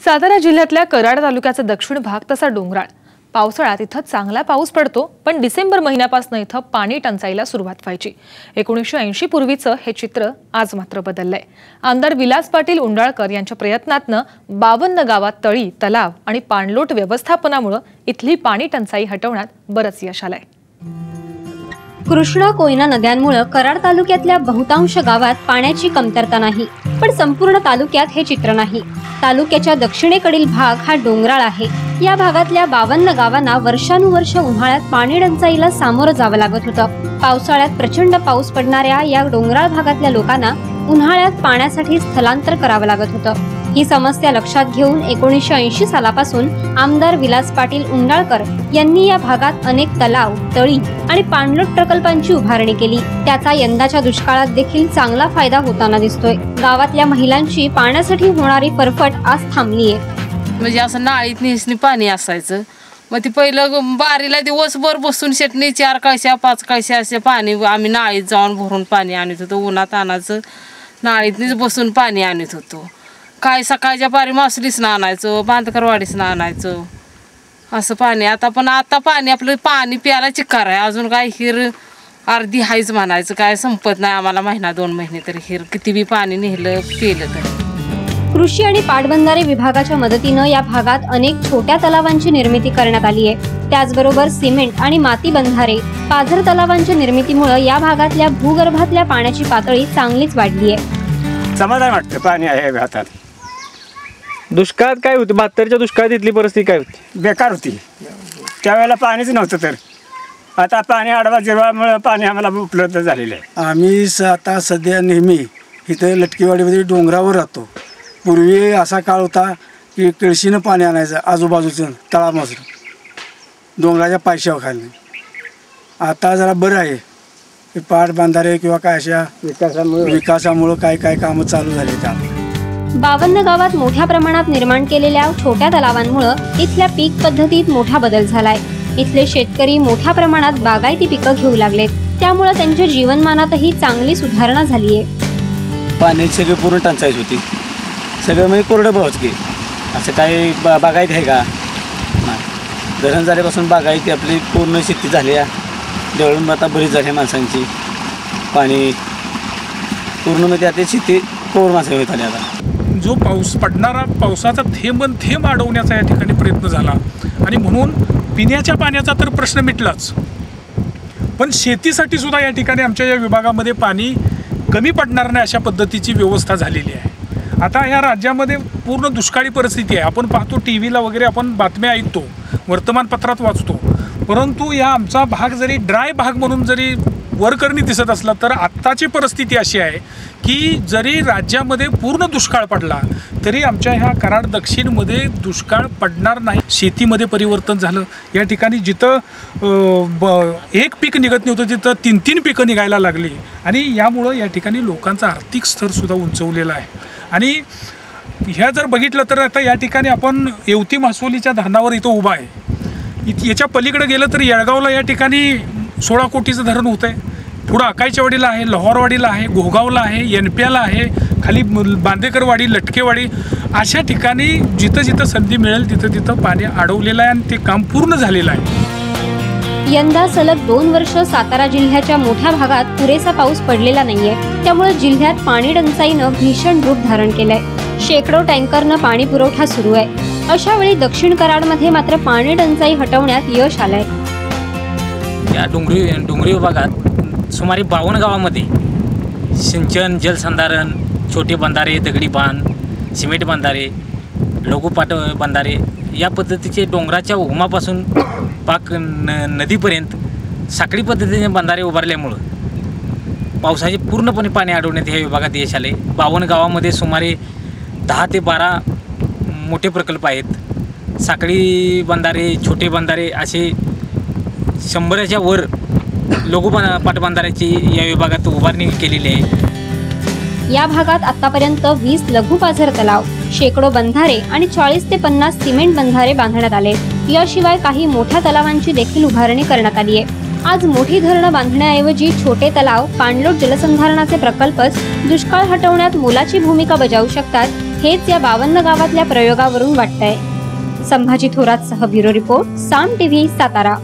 सातारा जिल्ह्यातल्या कराड तालुक्याचा दक्षिण भाग तसा डोंगराळ। पावसाळ्यात इथं चांगला पाऊस पडतो, पण डिसेंबर महिन्यापासून इथं पाणी टंचाईला सुरुवात व्हायची। 1980 पूर्वीचं हे चित्र आज मात्र बदललंय। आमदार विलास पाटील उंडाळकर यांच्या प्रयत्नातनं 52 गावात तळी, तलाव आणि पाणलोट व्यवस्थापनामुळे इथली पाणी टंचाई हटवण्यात बरंच यश आलंय। कृष्णा कोयना नद्यांमुळे कराड तालुक्यातल्या बहुतांश गावात पाण्याची कमतरता नाही, पण संपूर्ण तालुक्यात हे चित्र नाही। तालुक्याच्या दक्षिणेकडील भाग हा डोंगराळ आहे। या भागातल्या 52 गावांना वर्षानुवर्ष उन्हाळ्यात पाणी टंचाईला सामोरं जावं लागत होतं। पावसाळ्यात प्रचंड पाऊस पडणाऱ्या या डोंगराळ भागातल्या लोकांना उन्हाळ्यात पाण्यासाठी स्थलांतर करावं लागत होतं। ही समस्या लक्षात घेऊन 1980 सालापासून आमदार विलास पाटील उंडाळकर यांनी या भागात अनेक तलाव, तळी आणि पाणलोट प्रकल्पांची उभारणी केली। त्याचा यंदाच्या दुष्काळात देखील चांगला फायदा होताना दिसतोय। गावातल्या महिलांची पाण्यासाठी होणारी फरफट आज थांबलीये। म्हणजे असं नाळीत निसनी पाणी असायचं, मग ती पहिलं बारीला दिवसभर बसून शेटणी 4 कळशा 5 कळशा असे पाणी आम्ही नाळीत जाऊन भरून पाणी आणत होतो। उन्हात आणायचं, नाळीतनीच बसून पाणी आणत होतो। काय सकाळच्या पारी मासलीसनं आणायचं, बांधकरवाडीसनं आणायचं असं पाणी। आता पाणी आपलं पाणी प्यायला चिक्कार आहे। अजून काय हिर अर्धी हायच म्हणायचं, काय संपत नाही आम्हाला महिना 2 महिने तरी हिर किती बी पाणी नेलं पिलं तर। कृषी आणि पाटबंधारे विभागाच्या मदतीनं या भागात अनेक छोट्या तलावांची निर्मिती करण्यात आली आहे। त्याचबरोबर सिमेंट आणि माती बंधारे, पाझर तलावांच्या निर्मितीमुळे या भागातल्या भूगर्भातल्या पाण्याची पातळी चांगलीच वाढली आहे। समाधान वाटतं, पाणी आहे हातात। दुष्काळात काय होतं? 72च्या दुष्काळात इथली परिस्थिती काय होती? बेकार होती। त्यावेळेला पाणीच नव्हतं, तर आता पाणी आडवा जिरवामुळे पाणी आम्हाला उपलब्ध झालेलं आहे। आम्ही आता सध्या नेहमी इथं लटकेवाडीमध्ये डोंगरावर राहतो। पूर्वी असा काळ होता की कळशीनं पाणी आणायचं आजूबाजूचं तळामधून डोंगराच्या पायथ्यावर खाली। आता जरा बरं आहे, पाट बांधारे किंवा काय अशा विकासामुळे काय काय कामं चालू झाली। त्या 52 गावात मोठ्या प्रमाणात निर्माण केलेल्या छोट्या तलावांमुळे इथल्या पीक पद्धतीत मोठा बदल झालाय। इथले शेतकरी मोठ्या प्रमाणात बागायती पिकं घेऊ लागलेत, त्यामुळे त्यांच्या जीवनमानातही चांगली सुधारणा झाली आहे। पाण्याची सगळी पूर्ण टंचाई होती, सगळं म्हणजे कोरडं भावच की असं काही बागायती आहे का? धरण झाल्यापासून बागायती आपली पूर्ण शेती झाली आहे। डेव्हलपमेंट आता बरीच झाली माणसांची, पाणी पूर्ण म्हणजे आता शेती कोर माणसं होत आली। आता जो पाऊस पडणारा पावसाचा थेंब अडवण्याचा या ठिकाणी प्रयत्न झाला आणि म्हणून पिण्याच्या पाण्याचा तर प्रश्न मिटलाच, पण शेतीसाठी सुद्धा या ठिकाणी आमच्या या विभागामध्ये पाणी कमी पडणार नाही अशा पद्धतीची व्यवस्था झालेली आहे। आता या राज्यामध्ये पूर्ण दुष्काळी परिस्थिती आहे। आपण पाहतो टीव्हीला वगैरे, आपण बातम्या ऐकतो, वर्तमानपत्रात वाचतो, परंतु या आमचा भाग जरी ड्राय भाग म्हणून जरी वरकरणी दिसत असला, तर आत्ताची परिस्थिती अशी आहे की जरी राज्यामध्ये पूर्ण दुष्काळ पडला तरी आमच्या ह्या कराड दक्षिणमध्ये दुष्काळ पडणार नाही। शेतीमध्ये परिवर्तन झालं। या ठिकाणी जिथं एक पीक निघत नव्हतं तिथं 3-3 पिकं निघायला लागली आणि यामुळं या ठिकाणी लोकांचा आर्थिक स्तरसुद्धा उंचवलेला आहे। आणि ह्या जर बघितलं तर आता या ठिकाणी आपण येवती मासोलीच्या धरणावर इथं उभा आहे। याच्या पलीकडे गेलं तर येळगावला या ठिकाणी 16 कोटीचं धरण होतं आहे। पुढं अकाईच्यावाडीला आहे, लोहारवाडीला आहे, घोगावला आहे, एनप्याला आहे, खाली बांदेकरवाडी, लटकेवाडी अशा ठिकाणी जिथं जिथं संधी मिळेल तिथं तिथं पाणी अडवलेलं आहे आणि ते काम पूर्ण झालेलं आहे। यंदा सलग 2 वर्ष सातारा जिल्ह्याच्या मोठ्या भागात पुरेसा पाऊस पडलेला नाहीये, त्यामुळे जिल्ह्यात पाणी टंचाईनं भीषण रूप धारण केलंय। शेकडो टँकरनं पाणी पुरवठा सुरू आहे। अशा वेळी दक्षिण कराडमध्ये मात्र पाणी टंचाई हटवण्यात यश आलंय। या डोंगरी विभागात सुमारे 52 गावामध्ये सिंचन, जलसंधारण, छोटे बंधारे, दगडी बांध, सिमेंट बंधारे, लघुपाट बंधारे या पद्धतीचे डोंगराच्या उगमापासून पाक नदीपर्यंत साखळी पद्धतीने बंधारे उभारल्यामुळं पावसाचे पूर्णपणे पाणी अडवण्यात या विभागात यश आले। 52 गावामध्ये सुमारे 10 ते 12 मोठे प्रकल्प आहेत। साखळी बंधारे, छोटे बंधारे असे 100च्या वर पाटबंधाऱ्याची या विभागात उभारणी केलेली आहे। या भागात आतापर्यंत 20 लघु पाझर तलाव, शेकडो बंधारे आणि 40 ते 50 सिमेंट बंधारे बांधण्यात आले। याशिवाय काही मोठ्या तलावांची देखील उभारणी करण्यात आली आहे। आज मोठी धरणं बांधण्याऐवजी छोटे तलाव, पाणलोट जलसंधारणाचे प्रकल्पच दुष्काळ हटवण्यात मोलाची भूमिका बजावू शकतात, हेच या 52 गावातल्या प्रयोगावरून वाटतंय। संभाजी थोरात सह ब्युरो रिपोर्ट, साम टीव्ही, सातारा।